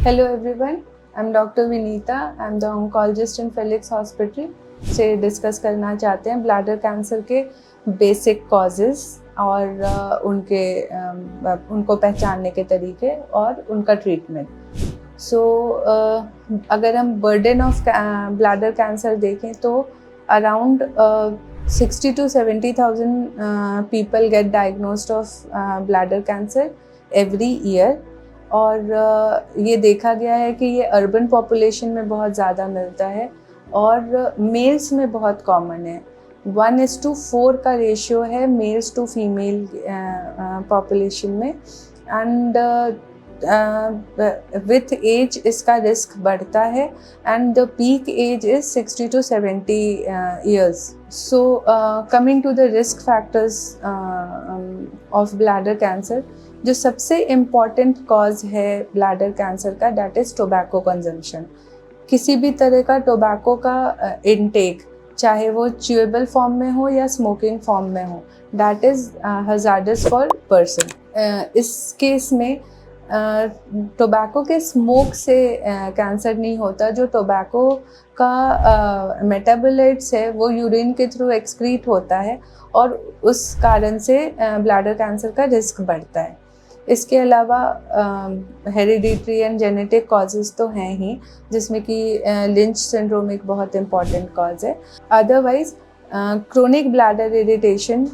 Hello everyone, I'm Dr. Vinita. I'm the oncologist in Felix Hospital. से discuss करना चाहते हैं ब्लैडर कैंसर के बेसिक कॉजेज़ और उनको पहचानने के तरीके और उनका ट्रीटमेंट। अगर हम बर्डन ऑफ ब्लैडर कैंसर देखें तो around 60 to 70,000 people get diagnosed of bladder cancer every year। और ये देखा गया है कि ये अर्बन पॉपुलेशन में बहुत ज़्यादा मिलता है और मेल्स में बहुत कॉमन है। 1:4 का रेशियो है मेल्स टू फीमेल पॉपुलेशन में। एंड विथ एज इसका रिस्क बढ़ता है and the peak age is 60 to 70 years। So coming to the risk factors of bladder cancer, जो सबसे इम्पॉर्टेंट कॉज है ब्लैडर कैंसर का दैट इज़ टोबैको कंजम्पशन। किसी भी तरह का टोबैको का इनटेक, चाहे वो च्यूएबल फॉर्म में हो या स्मोकिंग फॉर्म में हो, that is hazards for person. इस केस में टोबैको के स्मोक से कैंसर नहीं होता। जो टोबैको का मेटाबोलाइट्स है वो यूरिन के थ्रू एक्सक्रीट होता है और उस कारण से ब्लैडर कैंसर का रिस्क बढ़ता है। इसके अलावा हेरिडिटरी एंड जेनेटिक कॉजेज़ तो हैं ही, जिसमें कि लिंच सिंड्रोम एक बहुत इम्पॉर्टेंट कॉज है। अदरवाइज़ क्रोनिक ब्लैडर इरिटेशन,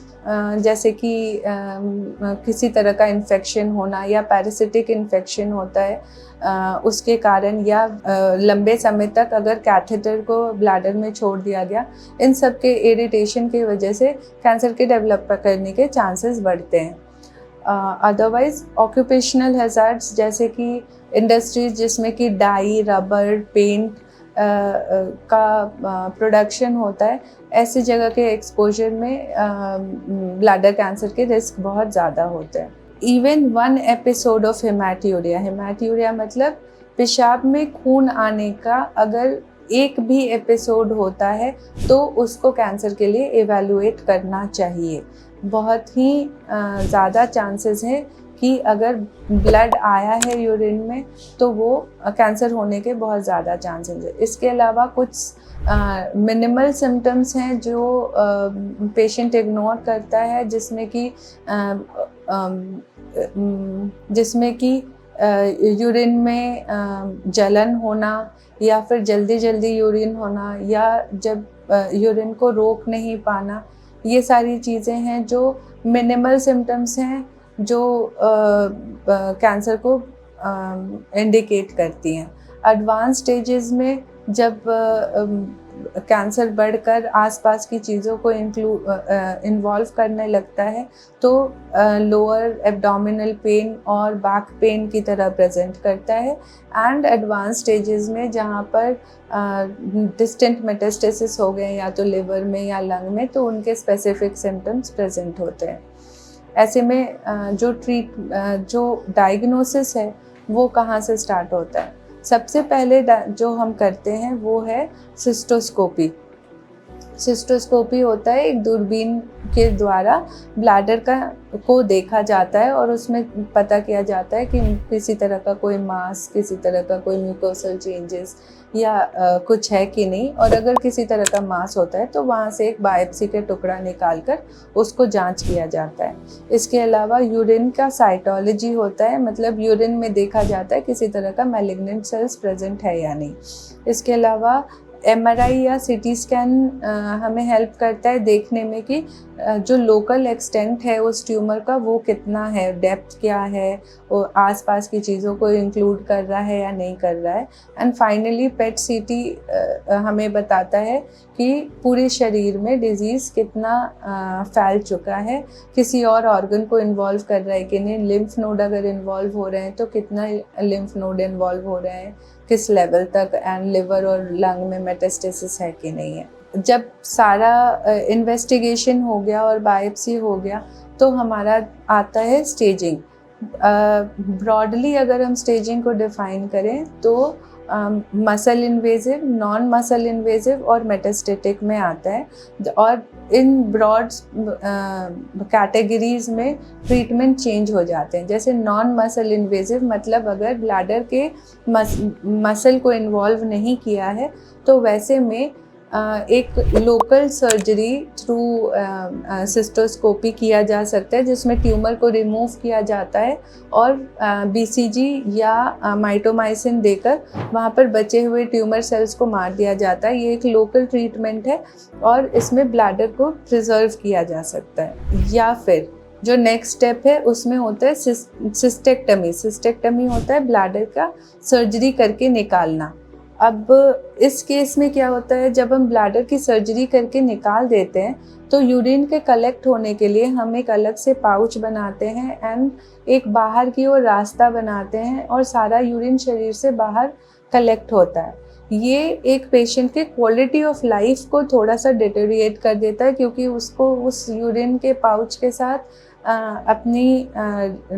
जैसे कि किसी तरह का इन्फेक्शन होना या पैरासिटिक इन्फेक्शन होता है उसके कारण, या लंबे समय तक अगर कैथेटर को ब्लैडर में छोड़ दिया गया, इन सब के इरिटेशन की वजह से कैंसर के डेवलप करने के चांसेस बढ़ते हैं। अदरवाइज़ ऑक्यूपेशनल हैज़ार्ड्स, जैसे कि इंडस्ट्रीज जिसमें कि डाई, रबर, पेंट का प्रोडक्शन होता है, ऐसी जगह के एक्सपोजर में ब्लैडर कैंसर के रिस्क बहुत ज़्यादा होते हैं। इवन 1 एपिसोड ऑफ हेमाटूरिया मतलब पेशाब में खून आने का अगर एक भी एपिसोड होता है तो उसको कैंसर के लिए एवेलुएट करना चाहिए। बहुत ही ज़्यादा चांसेस हैं कि अगर ब्लड आया है यूरिन में तो वो कैंसर होने के बहुत ज़्यादा चांसेस हैं। इसके अलावा कुछ मिनिमल सिम्टम्स हैं जो पेशेंट इग्नोर करता है, जिसमें कि यूरिन में जलन होना या फिर जल्दी जल्दी यूरिन होना या जब यूरिन को रोक नहीं पाना। ये सारी चीज़ें हैं जो मिनिमल सिम्टम्स हैं जो कैंसर को इंडिकेट करती हैं। एडवांस स्टेजेस में जब कैंसर बढ़कर आसपास की चीज़ों को इन्वॉल्व करने लगता है तो लोअर एब्डोमिनल पेन और बैक पेन की तरह प्रेजेंट करता है। एंड एडवांस स्टेजेस में जहाँ पर डिस्टेंट मेटास्टेसिस हो गए या तो लिवर में या लंग में, तो उनके स्पेसिफिक सिम्टम्स प्रेजेंट होते हैं। ऐसे में जो डायग्नोसिस है वो कहाँ से स्टार्ट होता है? सबसे पहले जो हम करते हैं वो है सिस्टोस्कोपी। सिस्टोस्कोपी होता है एक दूरबीन के द्वारा ब्लैडर को देखा जाता है और उसमें पता किया जाता है कि किसी तरह का कोई मास, किसी तरह का कोई म्यूकोसल चेंजेस या कुछ है कि नहीं। और अगर किसी तरह का मास होता है तो वहाँ से एक बायोप्सी का टुकड़ा निकालकर उसको जांच किया जाता है। इसके अलावा यूरिन का साइटोलॉजी होता है, मतलब यूरिन में देखा जाता है किसी तरह का मैलिग्नेंट सेल्स प्रेजेंट है या नहीं। इसके अलावा MRI या CT स्कैन हमें हेल्प करता है देखने में कि जो लोकल एक्सटेंट है उस ट्यूमर का वो कितना है, डेप्थ क्या है, वो आसपास की चीज़ों को इंक्लूड कर रहा है या नहीं कर रहा है। एंड फाइनली PET CT हमें बताता है कि पूरे शरीर में डिजीज़ कितना फैल चुका है, किसी और ऑर्गन को इन्वॉल्व कर रहा है कि नहीं, लिम्फ नोड अगर इन्वॉल्व हो रहे हैं तो कितना लिम्फ नोड इन्वॉल्व हो रहे हैं, किस लेवल तक, एंड लिवर और लंग में मेटास्टेसिस है कि नहीं है। जब सारा इन्वेस्टिगेशन हो गया और बायोप्सी हो गया तो हमारा आता है स्टेजिंग। ब्रॉडली अगर हम स्टेजिंग को डिफ़ाइन करें तो muscle invasive, non muscle invasive और मेटास्टेटिक में आता है। और इन ब्रॉड कैटेगरीज में ट्रीटमेंट चेंज हो जाते हैं। जैसे नॉन मसल इन्वेजिव मतलब अगर ब्लैडर के मसल को इन्वॉल्व नहीं किया है, तो वैसे में एक लोकल सर्जरी थ्रू सिस्टोस्कोपी किया जा सकता है, जिसमें ट्यूमर को रिमूव किया जाता है और बीसीजी या माइटोमाइसिन देकर वहाँ पर बचे हुए ट्यूमर सेल्स को मार दिया जाता है। ये एक लोकल ट्रीटमेंट है और इसमें ब्लैडर को प्रिजर्व किया जा सकता है। या फिर जो नेक्स्ट स्टेप है उसमें होता है सिस्टेक्टमी। सिस्टेक्टमी होता है ब्लैडर का सर्जरी करके निकालना। अब इस केस में क्या होता है, जब हम ब्लैडर की सर्जरी करके निकाल देते हैं तो यूरिन के कलेक्ट होने के लिए हम एक अलग से पाउच बनाते हैं एंड एक बाहर की ओर रास्ता बनाते हैं और सारा यूरिन शरीर से बाहर कलेक्ट होता है। ये एक पेशेंट के क्वालिटी ऑफ लाइफ को थोड़ा सा डिटेरिएट कर देता है, क्योंकि उसको उस यूरिन के पाउच के साथ अपनी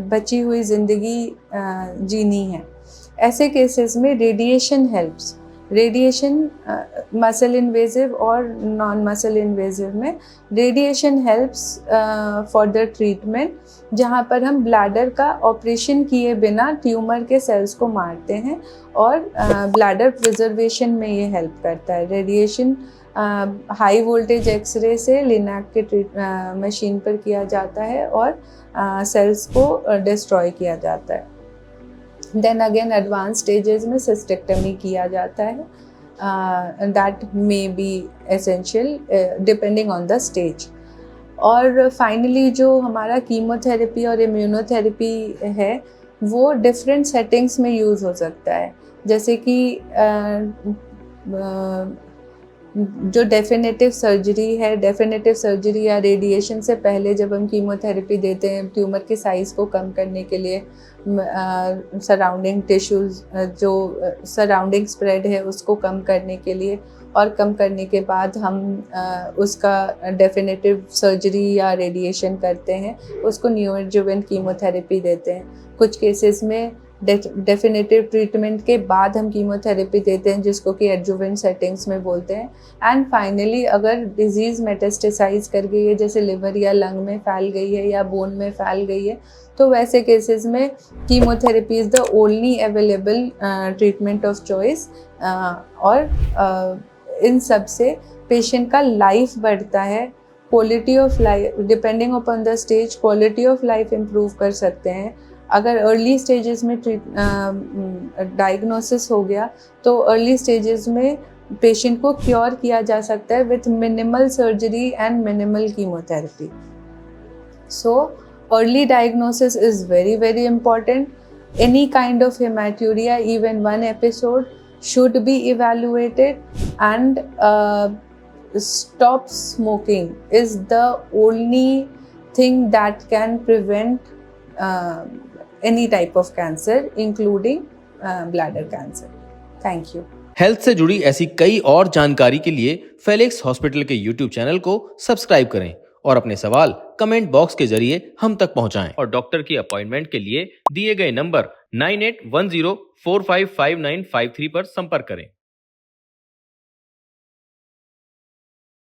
बची हुई ज़िंदगी जीनी है। ऐसे केसेस में radiation helps. Radiation muscle invasive और नॉन मसल इन्वेजिव में radiation helps for the treatment, जहाँ पर हम ब्लैडर का ऑपरेशन किए बिना ट्यूमर के सेल्स को मारते हैं और ब्लैडर प्रिजर्वेशन में ये हेल्प करता है। रेडिएशन हाई वोल्टेज एक्सरे से लिनाक के मशीन पर किया जाता है और सेल्स को डिस्ट्रॉय किया जाता है। देन अगेन एडवांस स्टेजेस में सिस्टेक्टमी किया जाता है। That may be essential depending on the stage. और फाइनली जो हमारा कीमोथेरेपी और इम्यूनोथेरेपी है वो डिफरेंट सेटिंग्स में यूज़ हो सकता है। जैसे कि जो डेफिनेटिव सर्जरी है, डेफिनेटिव सर्जरी या रेडिएशन से पहले जब हम कीमोथेरेपी देते हैं ट्यूमर के साइज़ को कम करने के लिए, सराउंडिंग टिश्यूज़ जो सराउंडिंग स्प्रेड है उसको कम करने के लिए, और कम करने के बाद हम उसका डेफिनेटिव सर्जरी या रेडिएशन करते हैं, उसको न्यूएडजुवेंट कीमोथेरेपी देते हैं। कुछ केसेस में डेफिनेटिव ट्रीटमेंट के बाद हम कीमोथेरेपी देते हैं, जिसको कि एडजुवेंट सेटिंग्स में बोलते हैं। एंड फाइनली अगर डिजीज़ मेटास्टेसाइज कर गई है, जैसे लिवर या लंग में फैल गई है या बोन में फैल गई है, तो वैसे केसेस में chemotherapy is the only available treatment of choice. और इन सब से पेशेंट का लाइफ बढ़ता है, quality of life depending upon the stage quality of life improve कर सकते हैं। अगर अर्ली स्टेजेस में डायग्नोसिस हो गया तो अर्ली स्टेजेस में पेशेंट को क्योर किया जा सकता है with minimal surgery and minimal chemotherapy. So early diagnosis is very, very important. Any kind of hematuria, even one episode, should be evaluated, and stop smoking is the only thing that can prevent any type of cancer, including bladder cancer. Thank you. Health से जुड़ी ऐसी कई और जानकारी के लिए Felix hospital के YouTube channel को सब्सक्राइब करें और अपने सवाल कमेंट बॉक्स के जरिए हम तक पहुंचाएं। और डॉक्टर की अपॉइंटमेंट के लिए दिए गए नंबर 9810455953 पर संपर्क करें।